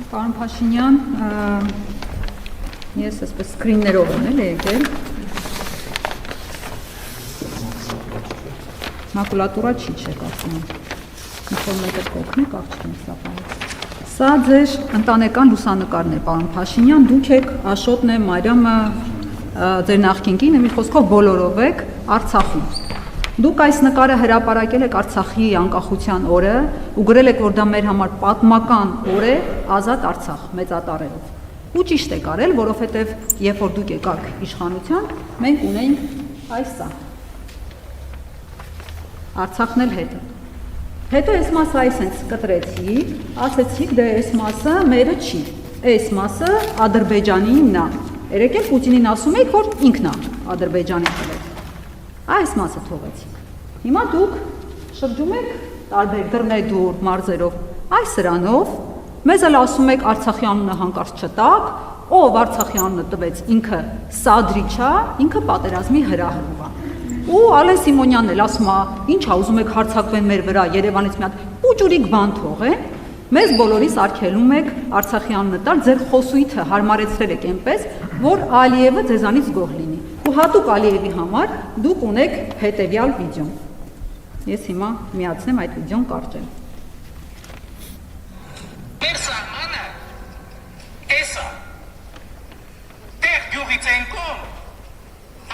Պարոն Փաշինյան, ես այսպես սկրիններով եմ եկել։ Մակուլատուրա չի չէ կարծում եմ։ Ինչ-որ մեկը կօգնի, աղջիկին սապահից։ Սա ձեր ընտանեկան լուսանկարն է, պարոն Փաշինյան, դուք եք Աշոտն է, Մարիամը, ձեր նախկին կինը, մի խոսքով բոլորով եք Արցախում։ Դուք այս նկարը հրապարակել եք Արցախի անկախության օրը ու գրել եք, որ դա մեր համար պատմական օր է, ազատ Արցախ, մեծատառերով։ Ու ճիշտ եք արել, որովհետև երբ որ դուք եկաք իշխանության, մենք ունենք այսա։ Արցախն էլ հետը։ Հետո այս մասը այսենց կտրեցի, ասեցիք դե այս մասը մերը չի, այս մասը Ադրբեջանինն է։ Երեք էլ Պուտինին ասում եք, որ ինքն է Ադրբեջանի տվել։ Այս մասը թողեցիք։ Հիմա դուք շրջում եք տարբեր դռնեդուր մարզերով այս սրանով, մեզ էլ ասում եք Արցախի անունը հանկարծ չտակ, ով Արցախի անունը տվեց ինքը Սադրիչ է, ինքը պատերազմի հրահրող է։ Ու Ալեն Սիմոնյանն էլ ասում է, ինչ է ուզում եք հարձակվեն մեր վրա, Երևանից մի հատ պուճուրիկ բան թողեն, մեզ բոլորիս արգելում եք Արցախի անունը տալ, ձեր խոսույթը հարմարեցրել եք այնպես, որ Ալիևը ձեզանից գոհ լինի։ Ու հատուկ Ալիևի համար դուք ունեք հետևյալ վիդեոն։ Ես հիմա միացնեմ այդ վիդեոն կարճել։ Մեր սահմանը էսա, տեղ գյուղից են կողմ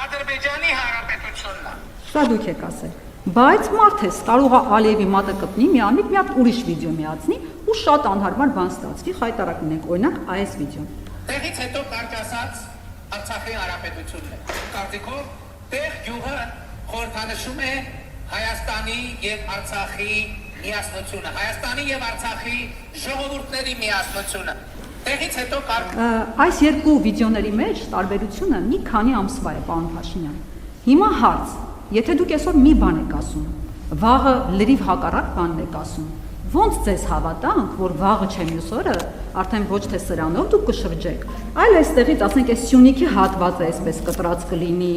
Ադրբեջանի Հանրապետությունն է։ Սա դուք եք ասել։ Բայց մարդես կարող է Ալիևի մատը կպնի, միանիկ մի հատ ուրիշ վիդեո միացնի ու շատ անհարմար բան ստացվի, խայտարակ լինենք, օրինակ այս վիդեոն։ Տեղից հետո կարճ ասած Արցախի Հանրապետությունն է։ Կարծիքով տեղ գյուղը խորհրդանշում է Հայաստանի եւ Արցախի միասնությունը, Հայաստանի եւ Արցախի ժողովուրդների միասնությունը։ Տեղից հետո այս երկու վիդեոների մեջ տարբերությունը մի քանի ամսվա է, պարոն Փաշինյան։ Հիմա հարց, եթե դուք այսօր մի բան եք ասում, վաղը լրիվ հակառակ բանն եք ասում, ոնց ձեզ հավատանք, որ վաղը չէ մյուս օրը, արդեն ոչ թե սրանով դուք կշրջեք, այլ այստեղից, ասենք, այս Սյունիքի հատվածը այսպես կտրած կլինի,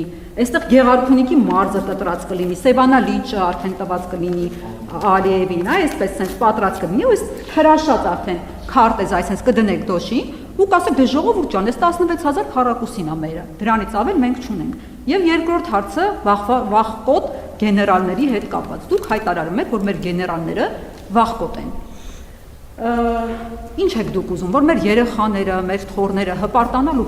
այստեղ Գեղարքունիքի մարզը կտրած կլինի, Սևանա լիճը արդեն տված կլինի Ալիևին, այսպես sense պատրած կլինի, ու այս հրաշած արդեն քարտեզ այսպես կդնեք դոշին, ու կասեք դե ժողովուրդ ջան, այս 16000 քառակուսին է մերը, դրանից ավել մենք չունենք։ Եվ երկրորդ հարցը վախկոտ գեներալների հետ կապված։ Դուք հայտարարում եք, որ մեր գեներալները վախկոտ են։ Ինչ եք դուք ուզում, որ մեր երեխաները, մեր թոռները հպարտանալու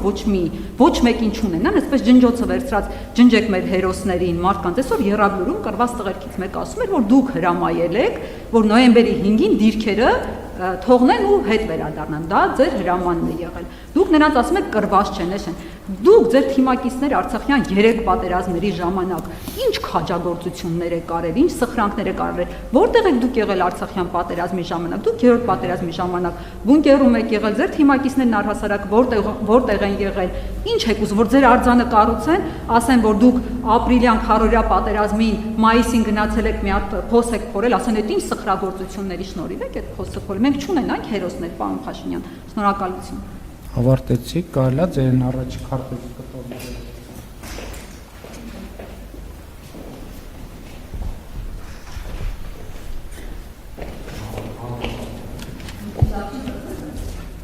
ոչ մեկին չունենան, այսպես ջնջոցը վերցրած ջնջեք մեր հերոսներին, մարդկանց։ Այսօր Եռաբլուրում կրված տղերքից մեկը ասում էր, որ դուք հրամայել եք, որ նոյեմբերի 5-ին դիրքերը թողնեն ու հետ վերադառնան, դա ձեր հրամանն է եղել։ Դուք նրանց ասում եք կրված չեն, էշեն։ Դուք ձեր թիմակիցներ Արցախյան 3 պատերազմների ժամանակ ինչ քաջագործություններ եք արել, ինչ սխրանքներ եք արել, որտեղ եք դուք եղել Արցախյան պատերազմի ժամանակ, դուք 3-րդ պատերազմի ժամանակ բունկերում եք եղել, ձեր թիմակիցներն առհասարակ որտեղ են եղել, ինչ եք ուզում, որ ձեր արձանը կառուցեն, ասեն, որ դուք ապրիլյան քարորյա պատերազմին մայիսին գնացել եք մի հատ փոս եք փորել, ասեն, այդ ինչ սխրագործությունների շնորհիվ եք այդ փոսը փորել։ Մենք չունենանք հերոսներ, պարոն Փաշինյան, շնորհակալություն։ Ավարտեցիք, կարելի է ձերն առաջի քարտեզը կտորները։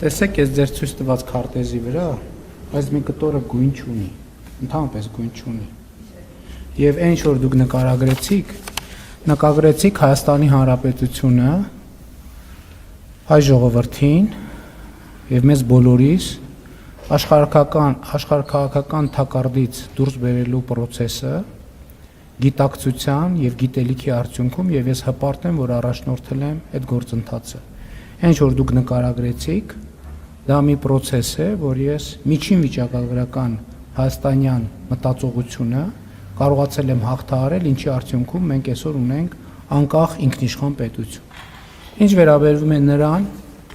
Տեսեք, ես ձեր ցույց տված քարտեզի վրա, այս մի կտորը գույն չունի, ընդհանրապես գույն չունի։ Եվ այն ինչ որ դուք նկարագրեցիք Հայաստանի Հանրապետությունը, հայ ժողովրդին եւ մեզ բոլորիս աշխարհաքաղաքական թակարդից դուրս բերելու process-ը գիտակցության եւ գիտելիքի արդյունքում եւ ես հպարտ եմ, որ առաջնորդել եմ այդ գործընթացը։ Ինչ որ դուք նկարագրեցիք, դա մի process է, որ ես միջին վիճակագրական հայաստանյան մտածողությունը կարողացել եմ հաղթահարել, ինչի արդյունքում մենք այսօր ունենք անկախ ինքնիշխան պետություն։ Ինչ վերաբերվում է նրան,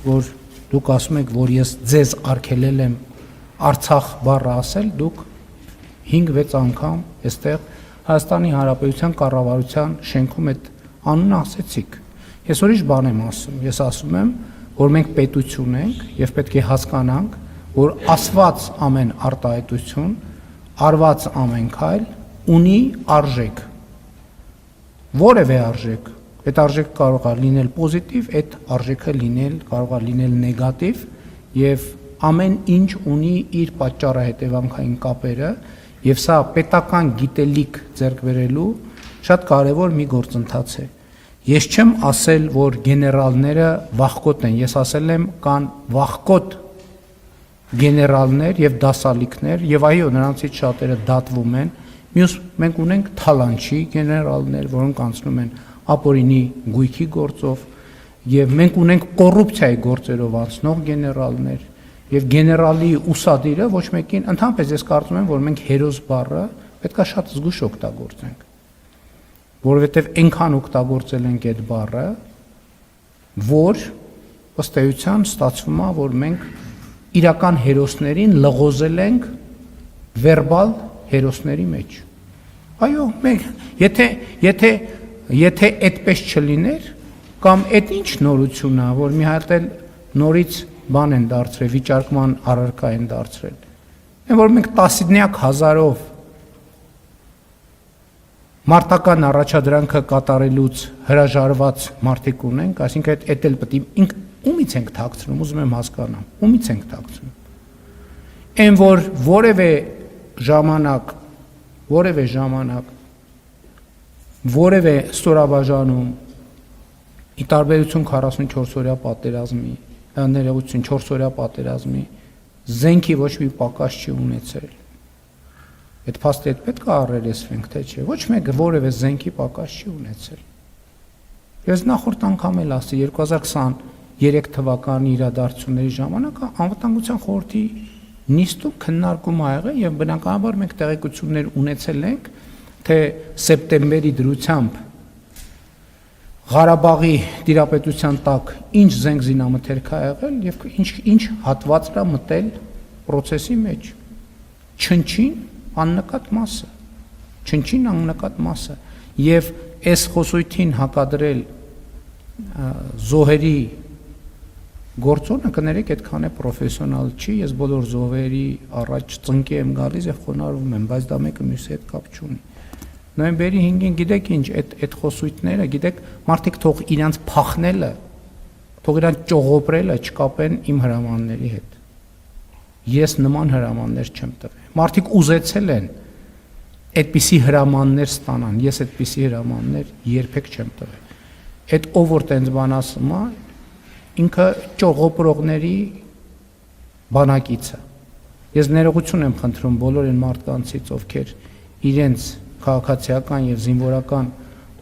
որ դուք ասում եք, որ ես ձեզ արգելել եմ Արցախ բառը ասել, դուք 5-6 անգամ այստեղ Հայաստանի Հանրապետության կառավարության շենքում այդ անունը ասեցիք։ Ես ուրիշ բան եմ ասում, ես ասում եմ, որ մենք պետություն ենք եւ պետք է հասկանանք, որ ասված ամեն արտահայտություն, արված ամեն քայլ ունի արժեք։ Որևէ արժեք Այդ արժեքը կարող է լինել պոզիտիվ, այդ արժեքը կարող է լինել նեգատիվ, եւ ամեն ինչ ունի իր պատճառահետևանքային կապերը եւ սա պետական գիտելիք ձեռք բերելու շատ կարեւոր մի գործընթաց է։ Ես չեմ ասել, որ գեներալները վախկոտ են, ես ասել եմ կան վախկոտ գեներալներ եւ դասալիքներ եւ այո, նրանցից շատերը դատվում են։ Մյուս մենք ունենք թալանչի գեներալներ, որոնք անցնում են ապօրինի գույքի գործով եւ մենք ունենք կոռուպցիայի գործերով անցնող գեներալներ եւ գեներալի ուսադիրը ոչ մեկին ընդհանրապես ես կարծում եմ, որ մենք հերոս բառը պետքա շատ զգուշ օգտագործենք, որովհետեւ այնքան օգտագործել ենք այդ բառը, որ ըստ էության ստացվում է, որ մենք իրական հերոսներին լղոզել ենք վերբալ հերոսների մեջ։ Այո, մենք եթե այդպես չլիներ, կամ այդ ինչ նորություն է, որ մի հատ էլ նորից բան են դարձրել, վիճարկման առարկա են դարձրել։ Այն որ մենք տասնյակ հազարով մարտական առաջադրանքը կատարելուց հրաժարված մարդիկ ունենք, այսինքն այդ էլ պետք է ումից ենք թաքցնում, ուզում եմ հասկանամ, ումից ենք թաքցնում։ Այն որ որևէ ժամանակ որևէ ստորաբաժանում ի տարբերություն 44-օրյա պատերազմի, ներողություն 4-օրյա պատերազմի զենքի ոչ մի պակաս չի ունեցել։ Այդ փաստը պետք է առերեսվենք, թե չէ։ Ոչ մեկը որևէ զենքի պակաս չի ունեցել։ Ես նախորդ անգամ էլ ասի 2023 թվականի իրադարձությունների ժամանակ անվտանգության խորհրդի նիստում քննարկում ա եղել եւ բնականաբար մենք տեղեկություններ ունեցել ենք, թե սեպտեմբերի դրությամբ Ղարաբաղի դիրապետության տակ ինչ զենք զինամթերք ա եղել եւ ինչ հատված կա մտել process-ի մեջ։ Չնչին աննկատ մասը եւ այս խոսույթին հակադրել զոհերի գործոնը կներեք այդքան է պրոֆեսիոնալ չի, ես բոլոր զոհերի առաջ ծնկի եմ գալիս եւ խոնարհվում եմ, բայց դա մեկը մյուսի հետ կապ չունի։ Նոյեմբերի 5-ին գիտեք ինչ այդ խոսույթները, գիտեք մարդիկ թող իրանց փախնելը, թող իրանց ճողոպրելը չկապեն իմ հրամանների հետ։ Ես նման հրամաններ չեմ տվել։ Մարդիկ ուզեցել են այդպիսի հրամաններ ստանան, ես այդպիսի հրամաններ երբեք չեմ տվել։ Այդ ով որ տենց բան ասում է, ինքը ճողոպրողների բանակիցը։ Ես ներողություն եմ խնդրում բոլոր այն մարդկանցից, ովքեր իրենց քաղաքացիական եւ զինվորական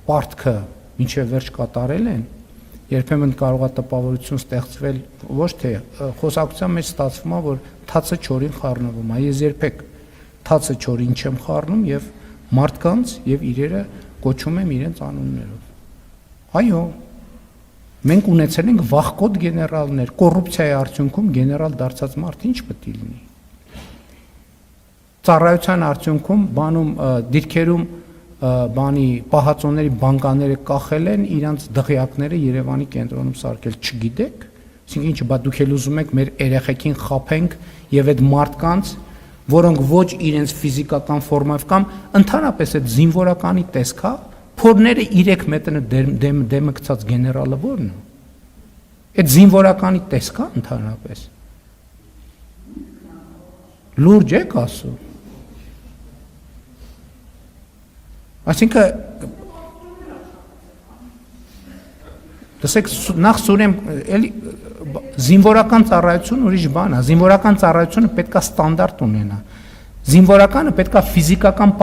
պարտքը մինչեւ վերջ կատարել են, երբեմն կարող է տպավորություն ստեղծվել, ոչ թե խոսակցության մեջ ստացվում է, որ թացը չորին խառնվում է։ Ես երբեք թացը չորին չեմ խառնում եւ մարդկանց եւ իրերը կոչում եմ իրենց անուններով։ Այո, մենք ունեցել ենք վախկոտ գեներալներ, կոռուպցիայի արդյունքում գեներալ դարձած մարդ ինչ պետք է լինի։ Ծառայության արդյունքում բանում դիրքերում բանի պահածոների բանկաները կախել են, իրանց դղյակները Երևանի կենտրոնում սարքել, չգիտեք, այսինքն ինչ բա դուք էլ ուզում եք մեր երեխեքին խափենք եւ այդ մարդկանց, որոնք ոչ իրենց ֆիզիկական ֆորմայով կամ ընդհանրապես այդ զինվորականի տեսքա, փորները 3 մետրը դեմը գցած գեներալը ո՞րն է։ Այդ զինվորականի տեսքա ընդհանրապես։ Լուրջ եք ասում։ Այսինքն դասեք նախ սուրեմ էլի զինվորական ծառայություն ուրիշ բան է, զինվորական ծառայությունը պետքա ստանդարտ ունենա, զինվորականը պետքա ֆիզիկական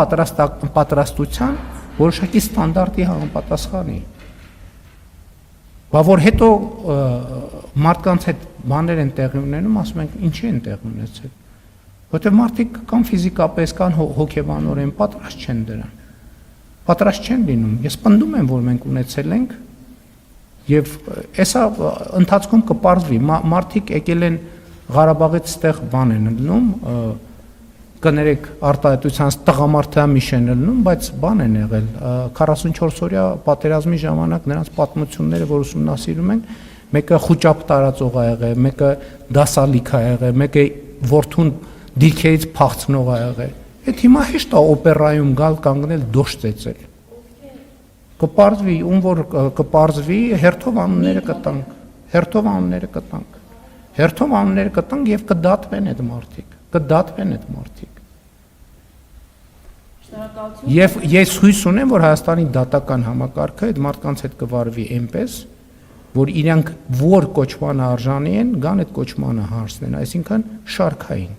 պատրաստության որոշակի ստանդարտի համապատասխանի, բա որ հետո մարդկանց հետ բաներ են տեղի ունենում, ասում ենք ինչի են տեղի ունեցել, որտեղ մարդիկ կամ ֆիզիկապես կամ հոգեբանորեն պատրաստ չեն դրան, պատրաստ չեն լինում, ես պնդում եմ, որ մենք ունեցել ենք Եվ այսա ընթացքում կպարզվի, մարդիկ եկել են Ղարաբաղից ստեղ բան են լնում, կներեք արտահայտությանց տղամարդամիշ են լնում, բայց բան են եղել, 44-օրյա պատերազմի ժամանակ նրանց պատմությունները, որ ուսումնասիրում են, մեկը խուճապ տարածող ա եղել, մեկը դասալիք ա եղել, մեկը որդուն դիրքերից փախցնող ա եղել, այդ հիմա հեշտ է օպերայում գալ կանգնել դոշ ծեծել կպարզվի, ում որ կպարզվի, հերթով անունները կտանք, Հերթով անուններ կտանք եւ կդատվեն այդ մարդիկ։ Եվ ես հույս ունեմ, որ Հայաստանի դատական համակարգը այդ մարդկանց հետ կվարվի այնպես, որ իրանք որ կոչմանը արժանի են, գան այդ կոչմանը հարցնեն, այսինքն շարքային։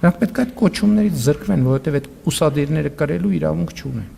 Նրանք պետք է այդ կոչումներից զրկվեն, որովհետև այդ ուսադիրները կրելու իրավունք չունեն։